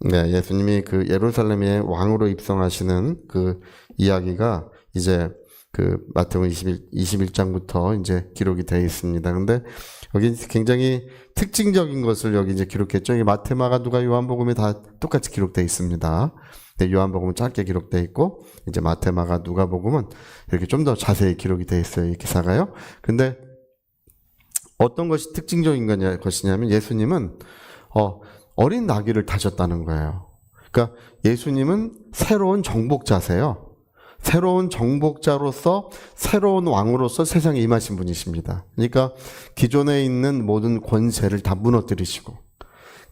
네, 예수님이 그 예루살렘의 왕으로 입성하시는 그 이야기가 이제 그 마태복음 21장부터 이제 기록이 되어 있습니다. 근데 여기 굉장히 특징적인 것을 여기 이제 기록했죠. 이 마태, 마가, 누가, 요한복음이 다 똑같이 기록되어 있습니다. 근데 요한복음은 짧게 기록되어 있고 이제 마태, 마가, 누가복음은 이렇게 좀 더 자세히 기록이 되어 있어요. 이 기사가요. 근데 어떤 것이 특징적인 것이냐면 예수님은 어린 나귀를 타셨다는 거예요. 그러니까 예수님은 새로운 정복자세요. 새로운 정복자로서 새로운 왕으로서 세상에 임하신 분이십니다. 그러니까 기존에 있는 모든 권세를 다 무너뜨리시고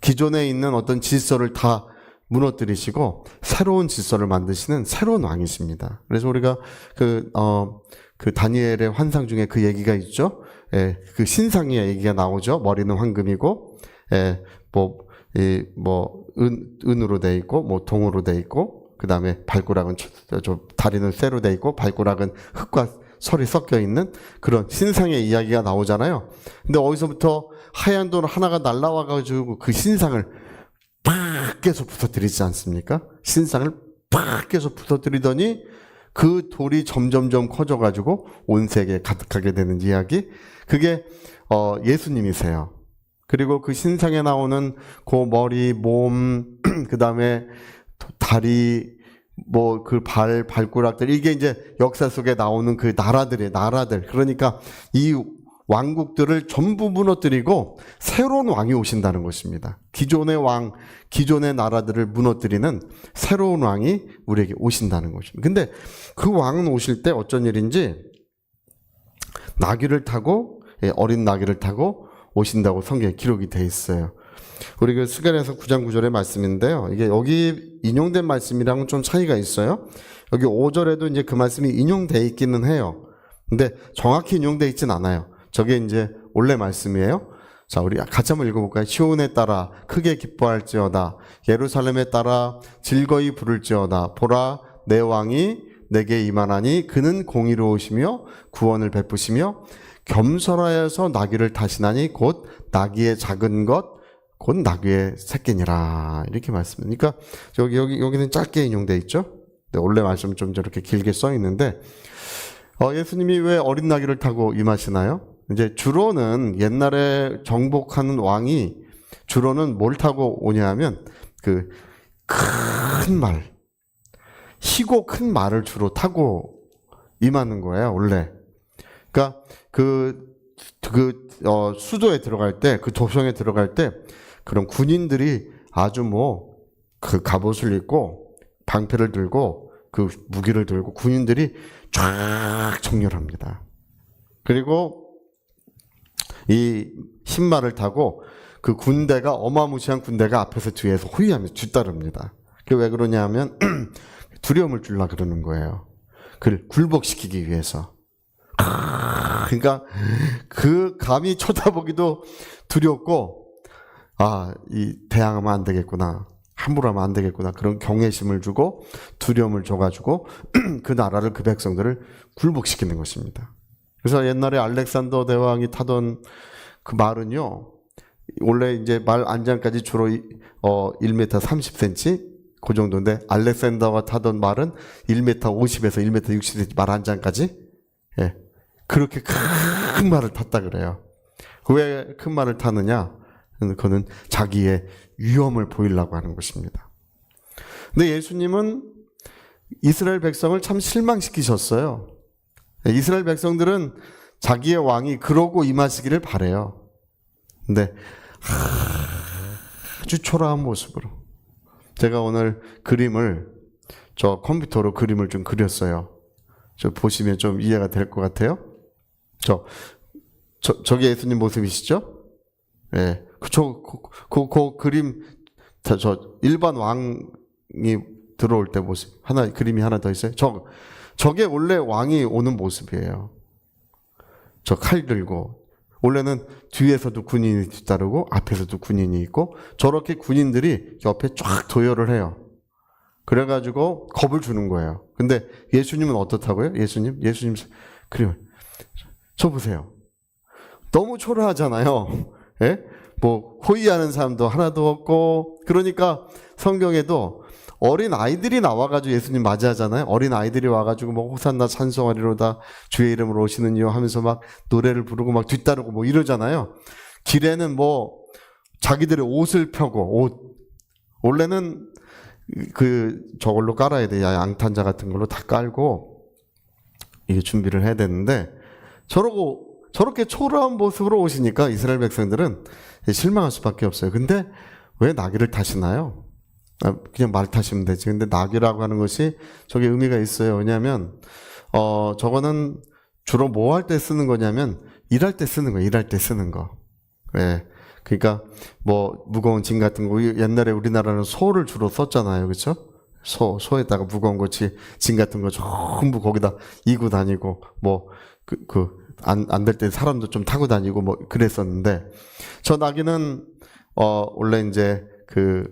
기존에 있는 어떤 질서를 다 무너뜨리시고 새로운 질서를 만드시는 새로운 왕이십니다. 그래서 우리가 그 다니엘의 환상 중에 그 얘기가 있죠. 예, 그 신상의 얘기가 나오죠. 머리는 황금이고, 예, 은으로 돼 있고, 동으로 돼 있고, 그 다음에 발가락은 다리는 쇠로 돼 있고, 발가락은 흙과 설이 섞여 있는 그런 신상의 이야기가 나오잖아요. 근데 어디서부터 하얀 돌 하나가 날라와가지고 그 신상을 팍 깨서 부서뜨리지 않습니까? 신상을 팍 깨서 부서뜨리더니 그 돌이 점점점 커져가지고 온 세계에 가득하게 되는 이야기. 그게 예수님이세요. 그리고 그 신상에 나오는 그 머리, 몸, 그 다음에 다리, 그 발가락들, 이게 이제 역사 속에 나오는 그 나라들. 그러니까 이 왕국들을 전부 무너뜨리고 새로운 왕이 오신다는 것입니다. 기존의 왕, 기존의 나라들을 무너뜨리는 새로운 왕이 우리에게 오신다는 것입니다. 근데 그 왕은 오실 때 어쩐 일인지 나귀를 타고, 어린 나귀를 타고 오신다고 성경에 기록이 돼 있어요. 우리 그 스가랴서 9장 9절의 말씀인데요. 이게 여기 인용된 말씀이랑은 좀 차이가 있어요. 여기 5절에도 이제 그 말씀이 인용돼 있기는 해요. 근데 정확히 인용돼 있진 않아요. 저게 이제 원래 말씀이에요. 자, 우리 같이 한번 읽어볼까요? 시온에 따라 크게 기뻐할지어다. 예루살렘에 따라 즐거이 부를지어다. 보라, 내 왕이 내게 임하나니 그는 공의로우시며 구원을 베푸시며 겸손하여서 나귀를 타시나니 곧 나귀의 작은 것, 곧 나귀의 새끼니라. 이렇게 말씀입니다. 그러니까 여기는 짧게 인용되어 있죠. 원래 말씀은 좀 저렇게 길게 써 있는데 예수님이 왜 어린 나귀를 타고 임하시나요? 이제 주로는 옛날에 정복하는 왕이 주로는 뭘 타고 오냐 하면 그 큰 말, 희고 큰 말을 주로 타고 임하는 거예요, 원래. 그러니까 수도에 들어갈 때, 그 도성에 들어갈 때 그런 군인들이 아주 그 갑옷을 입고 방패를 들고 그 무기를 들고 군인들이 쫙 정렬합니다. 그리고 이 신말을 타고 그 군대가 어마무시한 군대가 앞에서 뒤에서 호위하면서 뒤따릅니다. 그게 왜 그러냐 하면 두려움을 주려고 그러는 거예요. 그를 굴복시키기 위해서. 그러니까 그 감히 쳐다보기도 두렵고 이 대항하면 안 되겠구나. 함부로 하면 안 되겠구나. 그런 경외심을 주고 두려움을 줘가지고 그 나라를 그 백성들을 굴복시키는 것입니다. 그래서 옛날에 알렉산더 대왕이 타던 그 말은요, 원래 이제 말 안장까지 주로 1m 30cm 그 정도인데 알렉산더가 타던 말은 1m 50에서 1m 60cm 말 안장까지, 예, 그렇게 큰 말을 탔다 그래요. 왜 큰 말을 타느냐? 그는 자기의 위엄을 보이려고 하는 것입니다. 근데 예수님은 이스라엘 백성을 참 실망시키셨어요. 이스라엘 백성들은 자기의 왕이 그러고 임하시기를 바래요. 근데 아주 초라한 모습으로. 제가 오늘 저 컴퓨터로 그림을 좀 그렸어요. 저 보시면 좀 이해가 될 것 같아요. 저게 예수님 모습이시죠? 예. 그 그림, 일반 왕이 들어올 때 모습. 그림이 하나 더 있어요. 저게 원래 왕이 오는 모습이에요. 저 칼 들고. 원래는 뒤에서도 군인이 뒤따르고 앞에서도 군인이 있고 저렇게 군인들이 옆에 쫙 도열을 해요. 그래가지고 겁을 주는 거예요. 근데 예수님은 어떻다고요? 예수님 그래요. 저 보세요. 너무 초라하잖아요. 예? 호위하는 사람도 하나도 없고 그러니까 성경에도 어린 아이들이 나와가지고 예수님 맞이하잖아요. 어린 아이들이 와가지고 뭐 호산나 찬송하리로다 주의 이름으로 오시는 이요 하면서 막 노래를 부르고 막 뒤따르고 뭐 이러잖아요. 길에는 뭐 자기들의 옷을 펴고 원래는 저걸로 깔아야 돼. 양탄자 같은 걸로 다 깔고 이게 준비를 해야 되는데 저렇게 초라한 모습으로 오시니까 이스라엘 백성들은 실망할 수밖에 없어요. 근데 왜 나귀를 타시나요? 그냥 말 타시면 되지. 근데 나귀라고 하는 것이 저게 의미가 있어요. 왜냐하면 저거는 주로 뭐 할 때 쓰는 거냐면 일할 때 쓰는 거, 일할 때 쓰는 거. 예. 그러니까 뭐 무거운 짐 같은 거 옛날에 우리나라는 소를 주로 썼잖아요, 그렇죠? 소에다가 무거운 거 짐 같은 거 전부 거기다 이고 다니고 뭐 안 될 때 사람도 좀 타고 다니고 뭐 그랬었는데 저 나귀는 원래 이제 그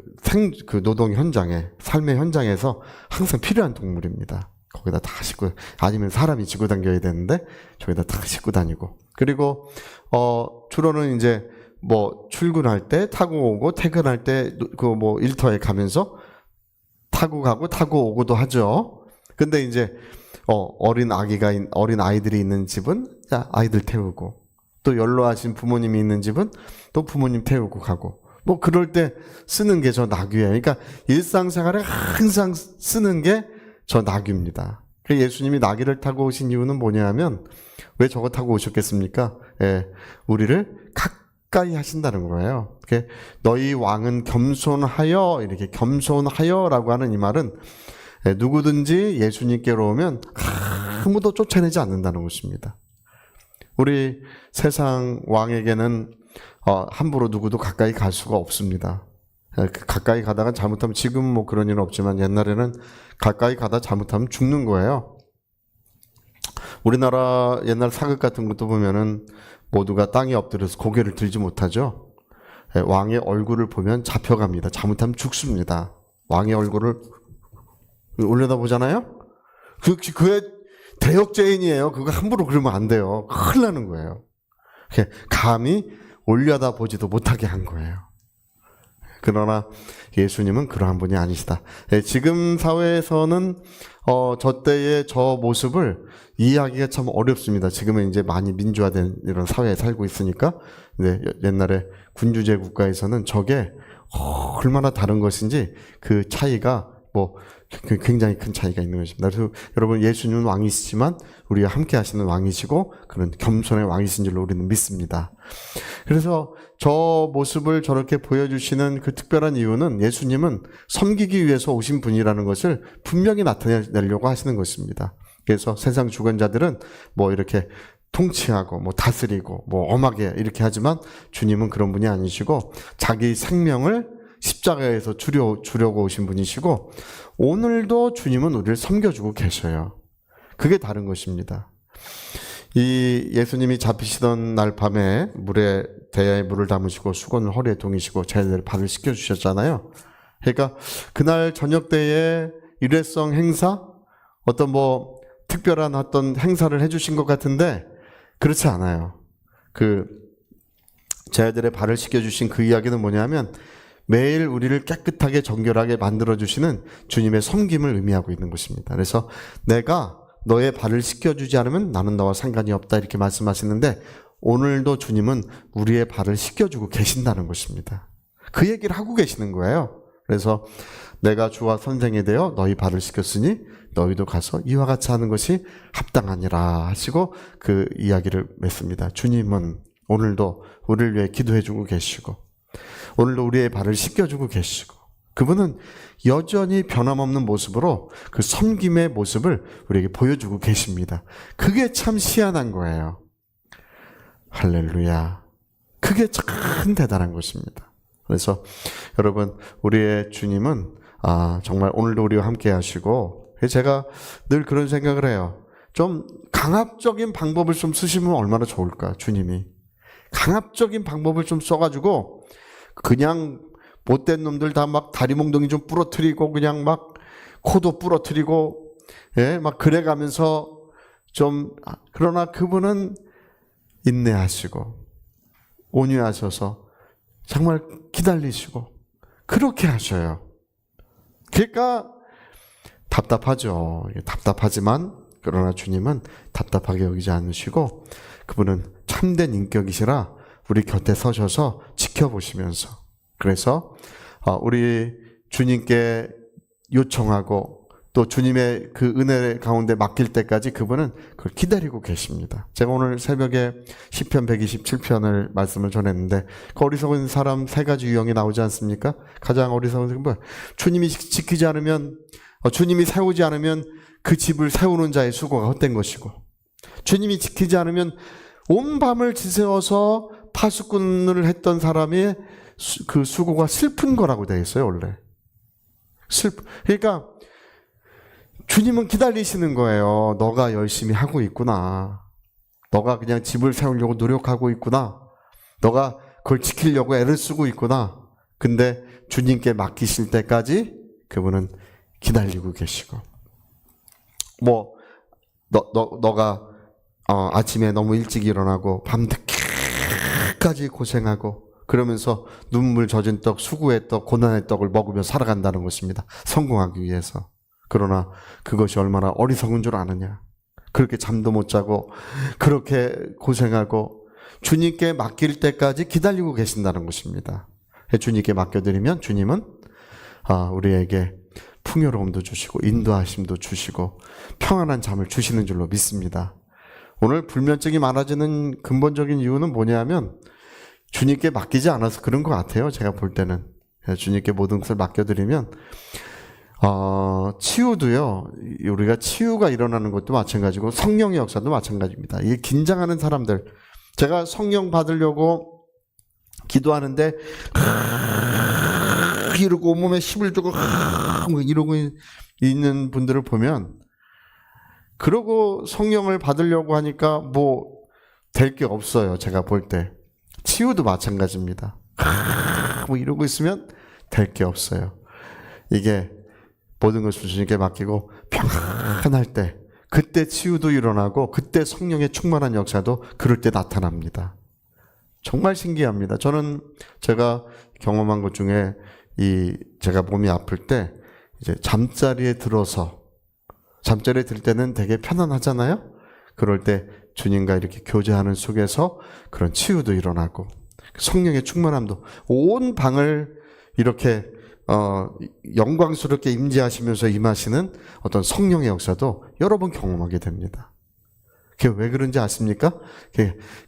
노동 현장에 삶의 현장에서 항상 필요한 동물입니다. 거기다 다 싣고 아니면 사람이 지고 다녀야 되는데 저기다 다 싣고 다니고 그리고 주로는 이제 뭐 출근할 때 타고 오고 퇴근할 때 그 뭐 일터에 가면서 타고 가고 타고 오고도 하죠. 근데 이제 어린 아이들이 있는 집은 아이들 태우고 또 연로하신 부모님이 있는 집은 또 부모님 태우고 가고 뭐 그럴 때 쓰는 게 저 나귀예요. 그러니까 일상생활에 항상 쓰는 게 저 나귀입니다. 예수님이 나귀를 타고 오신 이유는 뭐냐면 왜 저거 타고 오셨겠습니까? 예, 우리를 가까이 하신다는 거예요. 너희 왕은 겸손하여 이렇게 겸손하여라고 하는 이 말은 누구든지 예수님께로 오면 아무도 쫓아내지 않는다는 것입니다. 우리 세상 왕에게는 함부로 누구도 가까이 갈 수가 없습니다. 가까이 가다가 잘못하면 지금 뭐 그런 일은 없지만 옛날에는 가까이 가다 잘못하면 죽는 거예요. 우리나라 옛날 사극 같은 것도 보면은 모두가 땅에 엎드려서 고개를 들지 못하죠. 왕의 얼굴을 보면 잡혀갑니다. 잘못하면 죽습니다. 왕의 얼굴을 올려다보잖아요. 그게 대역죄인이에요. 그거 함부로 그러면 안 돼요. 큰일 나는 거예요. 감히 올려다보지도 못하게 한 거예요. 그러나 예수님은 그러한 분이 아니시다. 지금 사회에서는 저 때의 저 모습을 이해하기가 참 어렵습니다. 지금은 이제 많이 민주화된 이런 사회에 살고 있으니까. 근데 옛날에 군주제 국가에서는 저게 얼마나 다른 것인지 그 차이가 뭐 굉장히 큰 차이가 있는 것입니다. 그래서 여러분 예수님은 왕이시지만 우리와 함께 하시는 왕이시고 그런 겸손의 왕이신 줄로 우리는 믿습니다. 그래서 저 모습을 저렇게 보여주시는 그 특별한 이유는 예수님은 섬기기 위해서 오신 분이라는 것을 분명히 나타내려고 하시는 것입니다. 그래서 세상 주권자들은 뭐 이렇게 통치하고 뭐 다스리고 뭐 엄하게 이렇게 하지만 주님은 그런 분이 아니시고 자기 생명을 십자가에서 주려고 오신 분이시고 오늘도 주님은 우리를 섬겨주고 계셔요. 그게 다른 것입니다. 이 예수님이 잡히시던 날 밤에 대야에 물을 담으시고 수건을 허리에 동이시고 제자들의 발을 씻겨주셨잖아요. 그러니까 그날 저녁 때에 일회성 행사 어떤 뭐 특별한 어떤 행사를 해주신 것 같은데 그렇지 않아요. 그 제자들의 발을 씻겨주신 그 이야기는 뭐냐면 매일 우리를 깨끗하게 정결하게 만들어주시는 주님의 섬김을 의미하고 있는 것입니다. 그래서 내가 너의 발을 씻겨주지 않으면 나는 너와 상관이 없다 이렇게 말씀하시는데 오늘도 주님은 우리의 발을 씻겨주고 계신다는 것입니다. 그 얘기를 하고 계시는 거예요. 그래서 내가 주와 선생이 되어 너희 발을 씻겼으니 너희도 가서 이와 같이 하는 것이 합당하니라 하시고 그 이야기를 맺습니다. 주님은 오늘도 우리를 위해 기도해주고 계시고 오늘도 우리의 발을 씻겨주고 계시고 그분은 여전히 변함없는 모습으로 그 섬김의 모습을 우리에게 보여주고 계십니다. 그게 참 희한한 거예요. 할렐루야. 그게 참 대단한 것입니다. 그래서 여러분 우리의 주님은 정말 오늘도 우리와 함께 하시고 제가 늘 그런 생각을 해요. 좀 강압적인 방법을 좀 쓰시면 얼마나 좋을까 주님이. 강압적인 방법을 좀 써가지고 그냥 못된 놈들 다 막 다리 몽둥이 좀 부러뜨리고 그냥 막 코도 부러뜨리고 막 그래가면서 좀 그러나 그분은 인내하시고 온유하셔서 정말 기다리시고 그렇게 하셔요. 그러니까 답답하죠. 답답하지만 그러나 주님은 답답하게 여기지 않으시고 그분은 참된 인격이시라 우리 곁에 서셔서 지켜보시면서 그래서 우리 주님께 요청하고 또 주님의 그 은혜 가운데 맡길 때까지 그분은 그걸 기다리고 계십니다. 제가 오늘 새벽에 시편 127편을 말씀을 전했는데 그 어리석은 사람 세 가지 유형이 나오지 않습니까? 가장 어리석은 사람은 뭐야? 주님이 지키지 않으면 주님이 세우지 않으면 그 집을 세우는 자의 수고가 헛된 것이고 주님이 지키지 않으면 온 밤을 지새워서 파수꾼을 했던 사람의 그 수고가 슬픈 거라고 되어 있어요, 원래. 그러니까 주님은 기다리시는 거예요. 너가 열심히 하고 있구나. 너가 그냥 집을 세우려고 노력하고 있구나. 너가 그걸 지키려고 애를 쓰고 있구나. 근데 주님께 맡기실 때까지 그분은 기다리고 계시고. 너가 아침에 너무 일찍 일어나고 밤늦게까지 고생하고 그러면서 눈물 젖은 떡, 수고의 떡, 고난의 떡을 먹으며 살아간다는 것입니다. 성공하기 위해서. 그러나 그것이 얼마나 어리석은 줄 아느냐. 그렇게 잠도 못 자고 그렇게 고생하고 주님께 맡길 때까지 기다리고 계신다는 것입니다. 주님께 맡겨드리면 주님은 우리에게 풍요로움도 주시고 인도하심도 주시고 평안한 잠을 주시는 줄로 믿습니다. 오늘 불면증이 많아지는 근본적인 이유는 뭐냐면 주님께 맡기지 않아서 그런 것 같아요. 제가 볼 때는. 주님께 모든 것을 맡겨드리면 치유도요. 우리가 치유가 일어나는 것도 마찬가지고 성령의 역사도 마찬가지입니다. 이 긴장하는 사람들. 제가 성령 받으려고 기도하는데 이러고 온몸에 힘을 주고 이러고 있는 분들을 보면 그러고 성령을 받으려고 하니까 될 게 없어요. 제가 볼 때. 치유도 마찬가지입니다. 이러고 있으면 될 게 없어요. 이게 모든 것을 주님께 맡기고 평안할 때 그때 치유도 일어나고 그때 성령의 충만한 역사도 그럴 때 나타납니다. 정말 신기합니다. 저는 제가 경험한 것 중에 제가 몸이 아플 때 이제 잠자리에 들 때는 되게 편안하잖아요. 그럴 때 주님과 이렇게 교제하는 속에서 그런 치유도 일어나고 성령의 충만함도 온 방을 이렇게 영광스럽게 임재하시면서 임하시는 어떤 성령의 역사도 여러 번 경험하게 됩니다. 그게 왜 그런지 아십니까?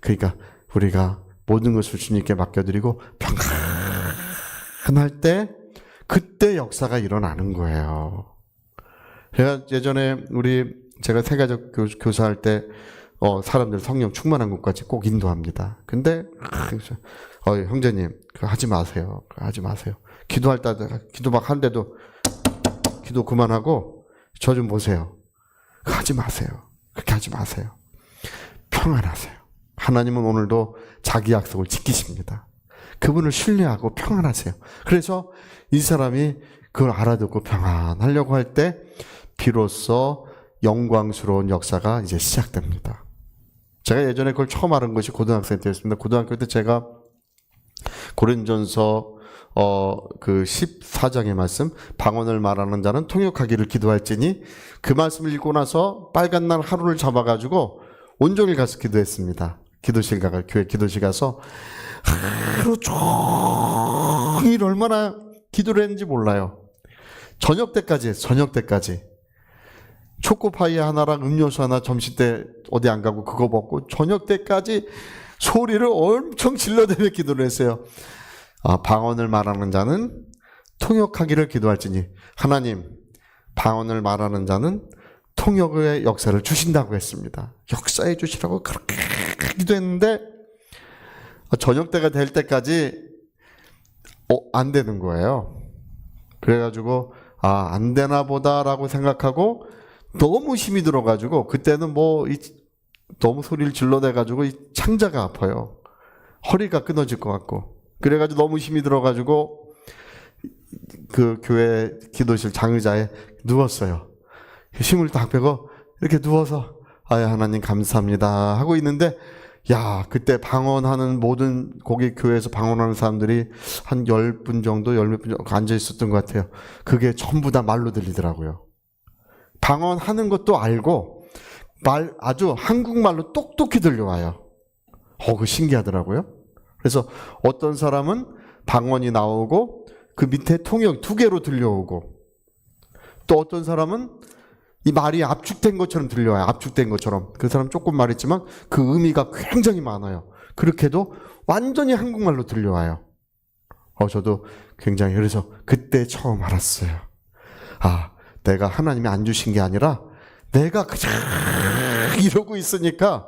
그러니까 우리가 모든 것을 주님께 맡겨드리고 평안할 때 그때 역사가 일어나는 거예요. 제가 예전에 제가 세가족 교사할 때 사람들 성령 충만한 곳까지 꼭 인도합니다. 근데 형제님 그거 하지 마세요. 하지 마세요. 기도할 때 기도 막 하는데도 기도 그만하고 저 좀 보세요. 하지 마세요. 그렇게 하지 마세요. 평안하세요. 하나님은 오늘도 자기 약속을 지키십니다. 그분을 신뢰하고 평안하세요. 그래서 이 사람이 그걸 알아듣고 평안하려고 할 때 비로소 영광스러운 역사가 이제 시작됩니다. 제가 예전에 그걸 처음 알은 것이 고등학생 때였습니다. 고등학교 때 제가 고린전서 그 14장의 말씀, 방언을 말하는 자는 통역하기를 기도할지니 그 말씀을 읽고 나서 빨간 날 하루를 잡아가지고 온종일 가서 기도했습니다. 교회 기도실 가서 하루 종일 얼마나 기도를 했는지 몰라요. 저녁 때까지 했어요. 저녁 때까지. 초코파이 하나랑 음료수 하나 점심 때 어디 안 가고 그거 먹고 저녁 때까지 소리를 엄청 질러대며 기도를 했어요. 방언을 말하는 자는 통역하기를 기도할지니 하나님 방언을 말하는 자는 통역의 역사를 주신다고 했습니다. 역사해 주시라고 그렇게 기도했는데 저녁 때가 될 때까지 안 되는 거예요. 그래가지고 안 되나 보다라고 생각하고 너무 힘이 들어가지고 그때는 너무 소리를 질러대가지고 이 창자가 아파요. 허리가 끊어질 것 같고 그래가지고 너무 힘이 들어가지고 그 교회 기도실 장의자에 누웠어요. 힘을 딱 빼고 이렇게 누워서 하나님 감사합니다 하고 있는데 야, 그때 방언하는 모든 거기 교회에서 방언하는 사람들이 한 10분 정도, 10몇 분 정도 앉아 있었던 것 같아요. 그게 전부 다 말로 들리더라고요. 방언하는 것도 알고 아주 한국말로 똑똑히 들려와요. 그거 신기하더라고요. 그래서 어떤 사람은 방언이 나오고 그 밑에 통역 2개로 들려오고, 또 어떤 사람은 이 말이 압축된 것처럼 들려와요. 압축된 것처럼. 그 사람 조금 말했지만 그 의미가 굉장히 많아요. 그렇게도 완전히 한국말로 들려와요. 저도 굉장히, 그래서 그때 처음 알았어요. 아, 내가 하나님이 안 주신 게 아니라 내가 그냥 이러고 있으니까,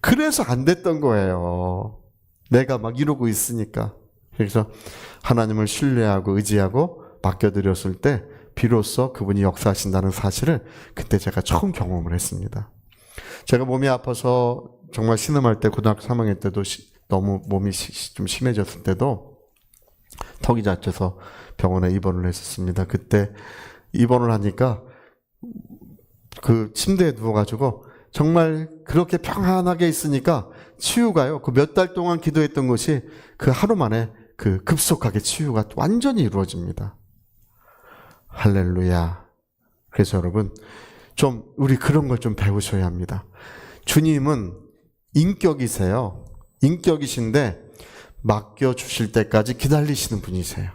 그래서 안 됐던 거예요. 내가 막 이러고 있으니까. 그래서 하나님을 신뢰하고 의지하고 맡겨드렸을 때 비로소 그분이 역사하신다는 사실을 그때 제가 처음 경험을 했습니다. 제가 몸이 아파서 정말 신음할 때, 고등학교 3학년 때도 너무 몸이 좀 심해졌을 때도 턱이 다쳐서 병원에 입원을 했었습니다. 그때 입원을 하니까 그 침대에 누워가지고 정말 그렇게 평안하게 있으니까 치유가요, 그 몇 달 동안 기도했던 것이 그 하루 만에 그 급속하게 치유가 완전히 이루어집니다. 할렐루야. 그래서 여러분, 좀 우리 그런 걸 좀 배우셔야 합니다. 주님은 인격이세요. 인격이신데 맡겨주실 때까지 기다리시는 분이세요.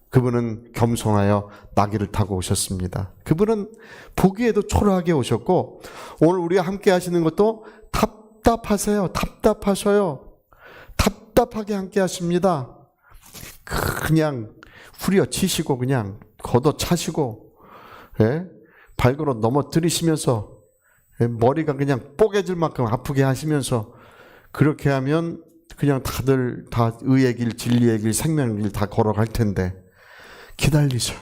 그분은 겸손하여 나귀를 타고 오셨습니다. 그분은 보기에도 초라하게 오셨고, 오늘 우리가 함께 하시는 것도 답답하세요. 답답하셔요. 답답하게 함께 하십니다. 그냥 후려치시고 그냥 걷어차시고, 예? 발걸어 넘어뜨리시면서, 예? 머리가 그냥 뽀개질 만큼 아프게 하시면서, 그렇게 하면 그냥 다들 다 의의 길, 진리의 길, 생명의 길 다 걸어갈 텐데 기다리셔.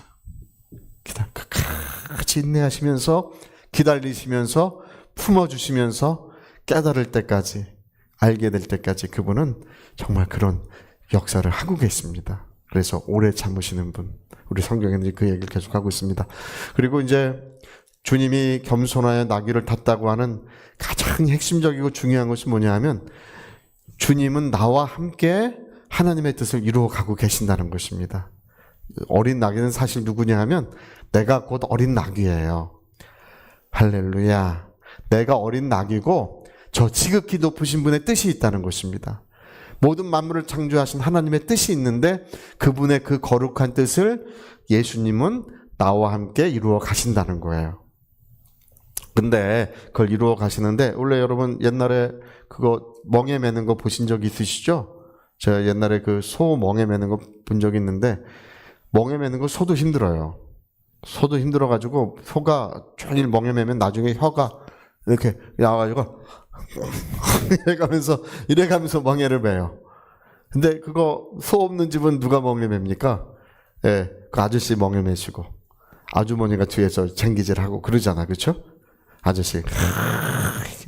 같이 인내하시면서, 기다리시면서, 품어주시면서 깨달을 때까지, 알게 될 때까지 그분은 정말 그런 역사를 하고 계십니다. 그래서 오래 참으시는 분, 우리 성경에는 그 얘기를 계속하고 있습니다. 그리고 이제 주님이 겸손하여 나귀를 탔다고 하는 가장 핵심적이고 중요한 것이 뭐냐 하면, 주님은 나와 함께 하나님의 뜻을 이루어가고 계신다는 것입니다. 어린 나귀는 사실 누구냐 하면 내가 곧 어린 나귀예요. 할렐루야. 내가 어린 나귀고 저 지극히 높으신 분의 뜻이 있다는 것입니다. 모든 만물을 창조하신 하나님의 뜻이 있는데 그분의 그 거룩한 뜻을 예수님은 나와 함께 이루어 가신다는 거예요. 근데 그걸 이루어 가시는데, 원래 여러분 옛날에 그거 멍에 매는 거 보신 적 있으시죠? 제가 옛날에 그 소 멍에 매는 거 본 적 있는데, 멍에 매는 거 소도 힘들어요. 소도 힘들어가지고 소가 종일 멍에 매면 나중에 혀가 이렇게 나와가지고 이래가면서 멍에를 매요. 근데 그거 소 없는 집은 누가 멍에 맵니까? 예, 그 아저씨 멍에 매시고 아주머니가 뒤에서 쟁기질하고 그러잖아, 그렇죠? 아저씨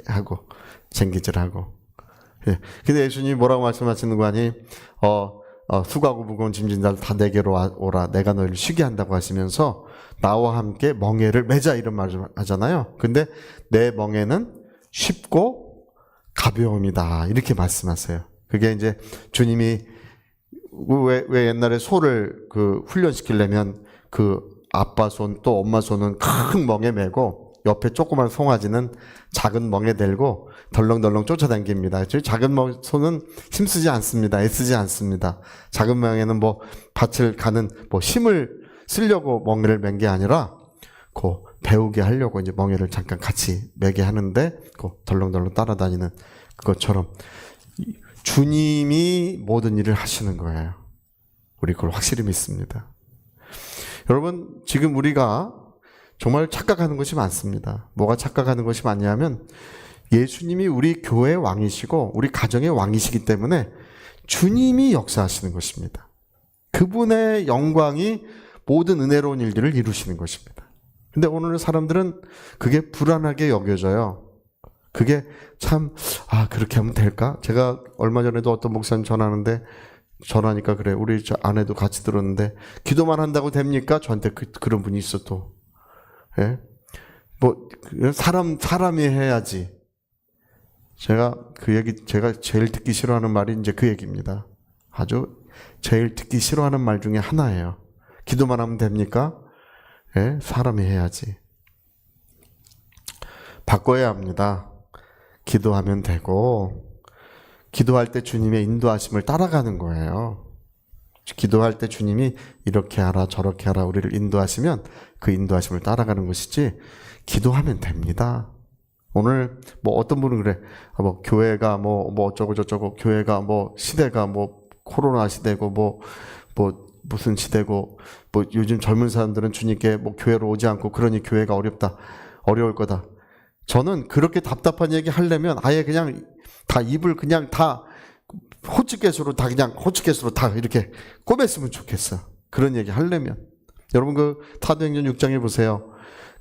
하고 쟁기질하고. 예. 근데 예수님이 뭐라고 말씀하시는 거 아니? 수고하고 무거운 짐진 자들 다 내게로 오라, 내가 너희를 쉬게 한다고 하시면서 나와 함께 멍에를 매자, 이런 말을 하잖아요. 근데 내 멍에는 쉽고 가벼움이다, 이렇게 말씀하세요. 그게 이제 주님이 왜 옛날에 소를 그 훈련시키려면 그 아빠 손 또 엄마 손은 큰 멍에 매고 옆에 조그만 송아지는 작은 멍에 들고 덜렁덜렁 쫓아다닙니다. 작은 손은 힘쓰지 않습니다. 애쓰지 않습니다. 작은 멍에는 뭐 밭을 가는 뭐 힘을 쓰려고 멍에를 맨 게 아니라 그 배우게 하려고 이제 멍에를 잠깐 같이 매게 하는데 그 덜렁덜렁 따라다니는 그것처럼 주님이 모든 일을 하시는 거예요. 우리 그걸 확실히 믿습니다. 여러분, 지금 우리가 정말 착각하는 것이 많습니다. 뭐가 착각하는 것이 많냐면, 예수님이 우리 교회의 왕이시고 우리 가정의 왕이시기 때문에 주님이 역사하시는 것입니다. 그분의 영광이 모든 은혜로운 일들을 이루시는 것입니다. 근데 오늘 사람들은 그게 불안하게 여겨져요. 그게 참, 그렇게 하면 될까? 제가 얼마 전에도 어떤 목사님 전화하니까 그래, 우리 저 아내도 같이 들었는데, 기도만 한다고 됩니까? 저한테 그런 분이 있어, 또. 예? 뭐, 사람이 해야지. 제가 제일 듣기 싫어하는 말이 이제 그 얘기입니다. 아주 제일 듣기 싫어하는 말 중에 하나예요. 기도만 하면 됩니까? 예, 사람이 해야지. 바꿔야 합니다. 기도하면 되고, 기도할 때 주님의 인도하심을 따라가는 거예요. 기도할 때 주님이 이렇게 하라 저렇게 하라 우리를 인도하시면 그 인도하심을 따라가는 것이지, 기도하면 됩니다. 오늘 뭐 어떤 분은 그래, 뭐 교회가 뭐 어쩌고 저쩌고, 교회가 뭐 시대가 뭐 코로나 시대고 뭐 무슨 시대고, 뭐 요즘 젊은 사람들은 주님께 뭐 교회로 오지 않고 그러니 교회가 어려울 거다. 저는 그렇게 답답한 얘기 하려면 아예 그냥 다 입을 그냥 다 호치켓으로 다 이렇게 꼬맸으면 좋겠어. 그런 얘기 하려면. 여러분 그 사도행전 6장에 보세요.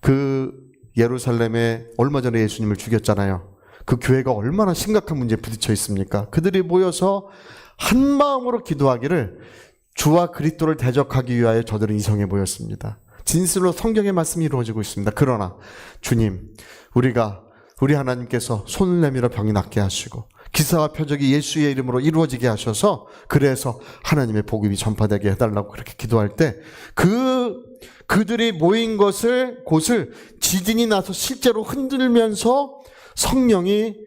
그 예루살렘에 얼마 전에 예수님을 죽였잖아요. 그 교회가 얼마나 심각한 문제에 부딪혀 있습니까? 그들이 모여서 한 마음으로 기도하기를, 주와 그리스도를 대적하기 위하여 저들은 이성에 모였습니다. 진실로 성경의 말씀이 이루어지고 있습니다. 그러나 주님, 우리 하나님께서 손을 내밀어 병이 낫게 하시고 기사와 표적이 예수의 이름으로 이루어지게 하셔서, 그래서 하나님의 복음이 전파되게 해달라고 그렇게 기도할 때 그들이 모인 곳을 지진이 나서 실제로 흔들면서 성령이,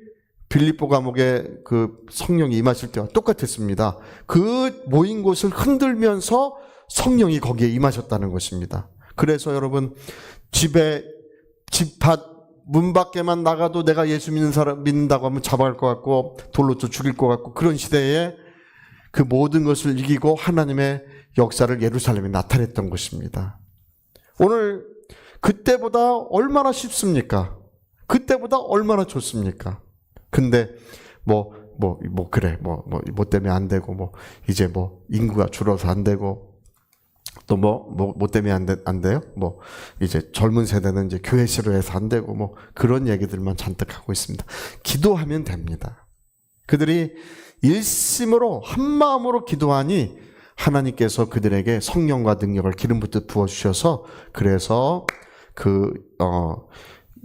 빌립보 감옥에 그 성령이 임하실 때와 똑같았습니다. 그 모인 곳을 흔들면서 성령이 거기에 임하셨다는 것입니다. 그래서 여러분, 집 밖 문 밖에만 나가도 내가 예수 믿는다고 하면 잡아갈 것 같고 돌로 또 죽일 것 같고, 그런 시대에 그 모든 것을 이기고 하나님의 역사를 예루살렘에 나타냈던 것입니다. 오늘 그때보다 얼마나 쉽습니까? 그때보다 얼마나 좋습니까? 근데 뭐 때문에 안 되고, 이제 인구가 줄어서 안 되고, 또 뭐 때문에 안 돼요? 이제 젊은 세대는 이제 교회 싫어해서 안 되고, 그런 얘기들만 잔뜩 하고 있습니다. 기도하면 됩니다. 그들이 일심으로 한 마음으로 기도하니 하나님께서 그들에게 성령과 능력을 기름 붓듯 부어주셔서, 그래서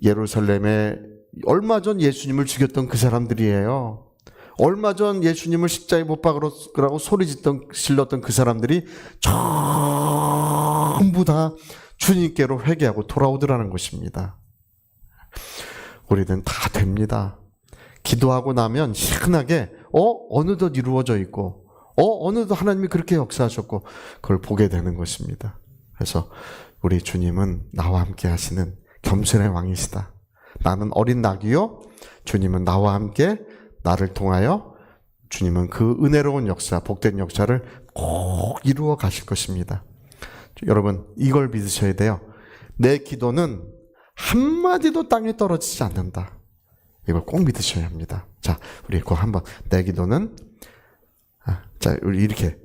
예루살렘에 얼마 전 예수님을 죽였던 그 사람들이에요. 얼마 전 예수님을 십자가에 못 박으라고 소리 질렀던 그 사람들이 전부 다 주님께로 회개하고 돌아오더라는 것입니다. 우리는 다 됩니다. 기도하고 나면 희한하게 어느덧 이루어져 있고, 어느덧 하나님이 그렇게 역사하셨고, 그걸 보게 되는 것입니다. 그래서 우리 주님은 나와 함께 하시는 겸손의 왕이시다. 나는 어린 낙이요, 주님은 나와 함께, 나를 통하여 주님은 그 은혜로운 역사, 복된 역사를 꼭 이루어 가실 것입니다. 여러분, 이걸 믿으셔야 돼요. 내 기도는 한마디도 땅에 떨어지지 않는다. 이걸 꼭 믿으셔야 합니다. 자, 우리 그거 한번, 내 기도는, 우리 이렇게,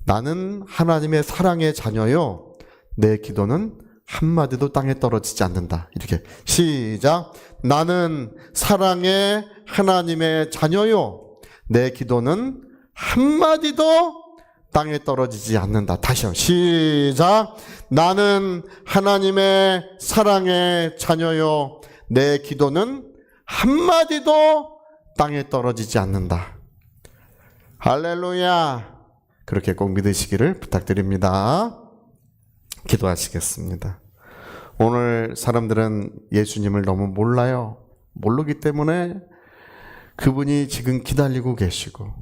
나는 하나님의 사랑의 자녀요, 내 기도는 한마디도 땅에 떨어지지 않는다. 이렇게 시작. 나는 사랑의 하나님의 자녀요, 내 기도는 한마디도 땅에 떨어지지 않는다. 다시 한번 시작. 나는 하나님의 사랑의 자녀요, 내 기도는 한마디도 땅에 떨어지지 않는다. 할렐루야. 그렇게 꼭 믿으시기를 부탁드립니다. 기도하시겠습니다. 오늘 사람들은 예수님을 너무 몰라요. 모르기 때문에 그분이 지금 기다리고 계시고,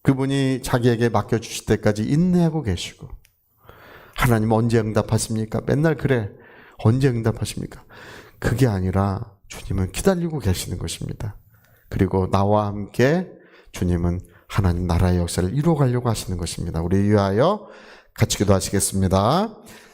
그분이 자기에게 맡겨주실 때까지 인내하고 계시고, 하나님 언제 응답하십니까? 맨날 그래. 언제 응답하십니까? 그게 아니라 주님은 기다리고 계시는 것입니다. 그리고 나와 함께 주님은 하나님 나라의 역사를 이루어가려고 하시는 것입니다. 우리 위하여 같이 기도하시겠습니다.